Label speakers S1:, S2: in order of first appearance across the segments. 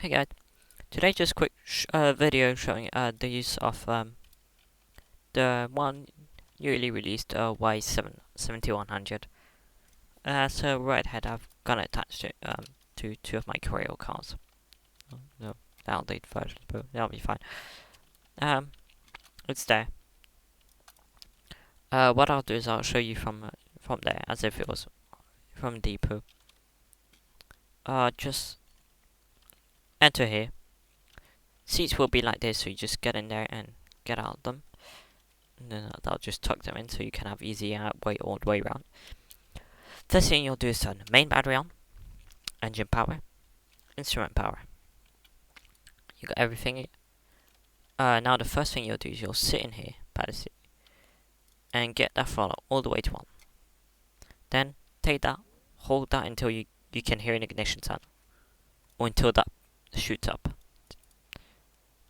S1: Hey guys, today just quick video showing the use of the one newly released Y7100. So right ahead I've gonna attach it to two of my Corio cards. No, outdated versions, but that'll be fine. It's there. What I'll do is I'll show you from there as if it was from depot. Just enter here. Seats will be like this, so you just get in there and get out of them. And then I'll just tuck them in so you can have easy way all the way around. First thing you'll do is turn the main battery on, engine power, instrument power. You got everything. Now the first thing you'll do is you'll sit in here by the seat and get that throttle all the way to on. Then take that, hold that until you can hear an ignition sound, or until that shoots up.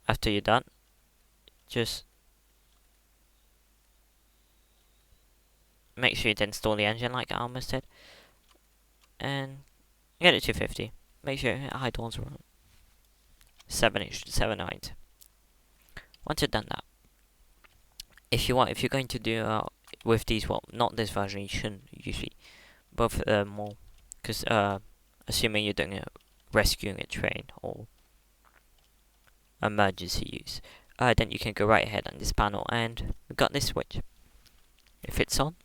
S1: After you're done, just make sure you then install the engine like I almost did, and get it to 50. Make sure high tones are on 7-ish, 7 or 8. Once you've done that, if you're going to do with these, well, not this version, you shouldn't usually, both more, because assuming you're doing rescuing a train or emergency use, then you can go right ahead on this panel, and we've got this switch. If it's on,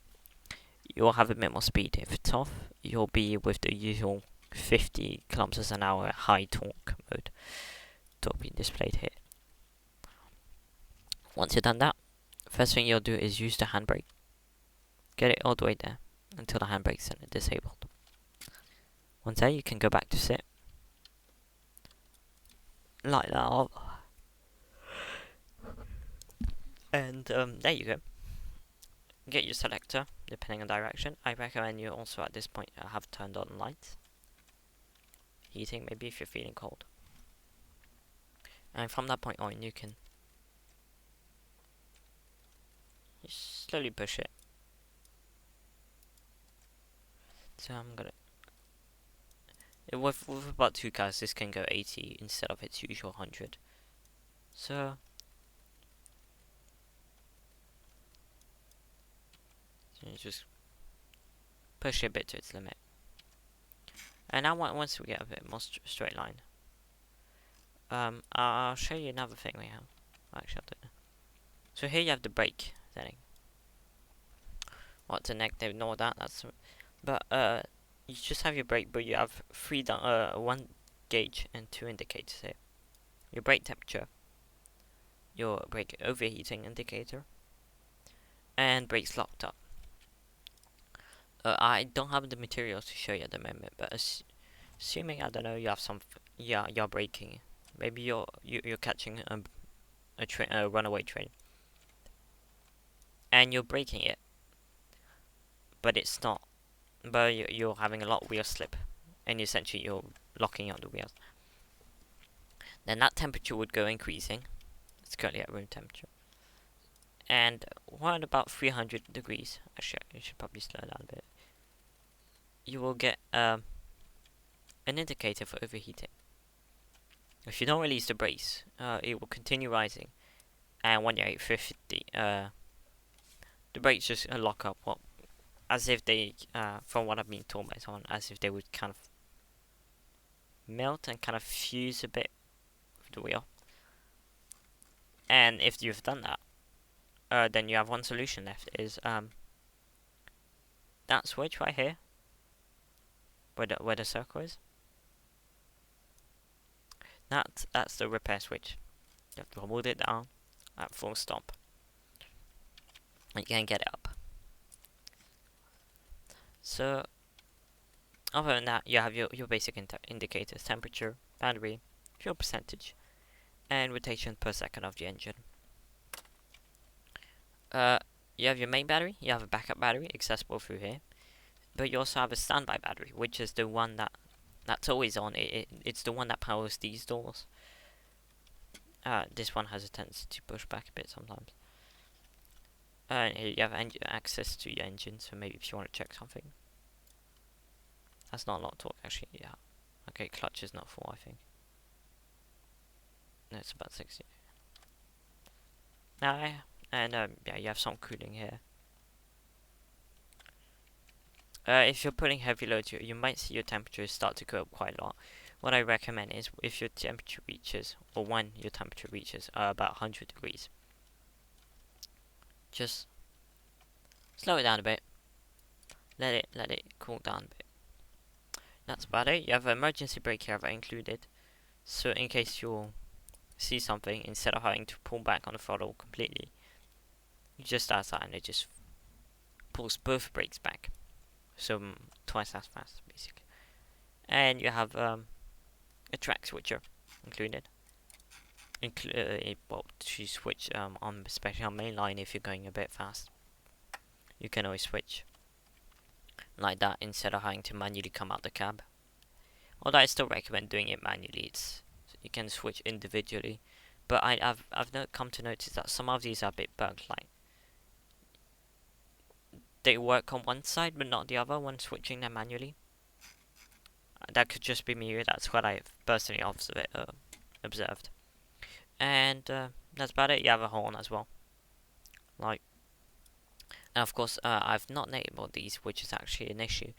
S1: you'll have a bit more speed. If it's off, you'll be with the usual 50 kilometers an hour high torque mode to be displayed here. Once you've done that, first thing you'll do is use the handbrake. Get it all the way there until the handbrake's disabled. Once there, you can go back to sit. Like that. And there you go. Get your selector, depending on direction. I recommend you also at this point have turned on lights. Heating, maybe if you're feeling cold. And from that point on, you can just slowly push it. So I'm gonna... With about 2 cars, this can go 80 instead of its usual 100. So... you just push it a bit to its limit. And now once we get a bit more straight line, I'll show you another thing we have. Actually, I'll do it. So here you have the brake setting. What's a negative? Ignore that. But you just have your brake, but you have one gauge and 2 indicators here. Your brake temperature, your brake overheating indicator, and brakes locked up. I don't have the materials to show you at the moment, but assuming, I don't know, you have some, you're braking. Maybe you're catching a runaway train, and you're braking it, but it's not. But you're having a lot of wheel slip, and essentially you're locking out the wheels. Then that temperature would go increasing. It's currently at room temperature. And around about 300 degrees, actually I should probably slow down a bit, you will get an indicator for overheating. If you don't release the brakes, it will continue rising, and when you're at 50, the brakes just lock up, well, as if they, from what I've been told by someone, as if they would kind of melt and kind of fuse a bit with the wheel. And if you've done that, then you have one solution left, is that switch right here, where the circle is. That's the repair switch. You have to hold it down at full stop, and you can get it up. So other than that, you have your basic indicators: temperature, battery, fuel percentage, and rotation per second of the engine. You have your main battery, you have a backup battery accessible through here, but you also have a standby battery, which is the one that's always on. It's the one that powers these doors. This one has a tendency to push back a bit sometimes. Here you have access to your engine, so maybe if you want to check something. That's not a lot of torque, actually. Yeah. Okay, clutch is not full, I think. It's about 60. Now, and yeah, you have some cooling here. If you're putting heavy loads, you might see your temperature start to go up quite a lot. What I recommend is if your temperature reaches, or when your temperature reaches about 100 degrees, just slow it down a bit. Let it cool down a bit. That's about it. You have an emergency brake here included, so in case you see something, instead of having to pull back on the throttle completely, you just add that and it just pulls both brakes back, so twice as fast basically. And you have a track switcher included. Well, to switch on, especially on mainline, if you're going a bit fast, you can always switch like that instead of having to manually come out the cab. Although I still recommend doing it manually. You can switch individually, but I've come to notice that some of these are a bit bugged. Like they work on one side but not the other when switching them manually. That could just be me. That's what I've personally observed. And that's about it. You have a horn as well. Like, and of course, I've not enabled these, which is actually an issue.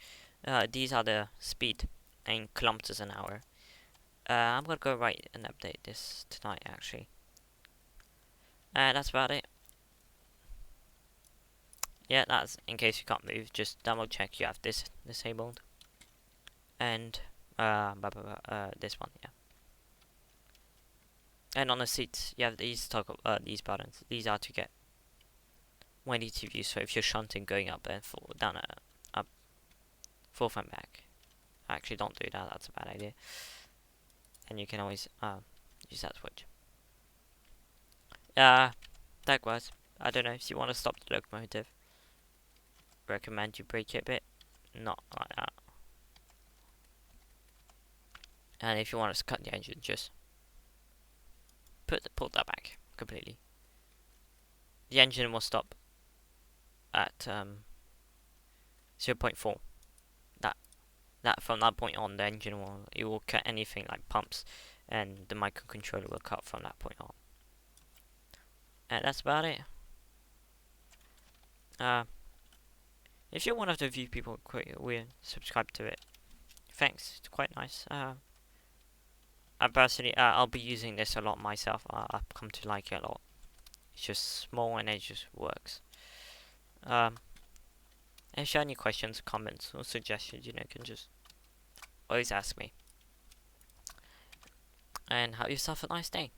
S1: These are the speed in kilometers an hour. I'm gonna go right and update this tonight, actually. That's about it. Yeah, that's in case you can't move. Just double check you have this disabled. And this one, yeah. And on the seats, you have these toggle these buttons. These are to get 180 views. So if you're shunting, going up and down, up, forth and back. Actually, don't do that. That's a bad idea. And you can always use that switch. Likewise, I don't know if you want to stop the locomotive. Recommend you brake it a bit, not like that. And if you want to cut the engine, just pull that back completely. The engine will stop at 0.4. That from that point on, the engine will cut anything like pumps, and the microcontroller will cut from that point on. And that's about it. If you're one of the few people who subscribe to it, thanks. It's quite nice. I personally, I'll be using this a lot myself. I've come to like it a lot. It's just small and it just works. If you have any questions, comments, or suggestions, you can just always ask me. And have yourself a nice day.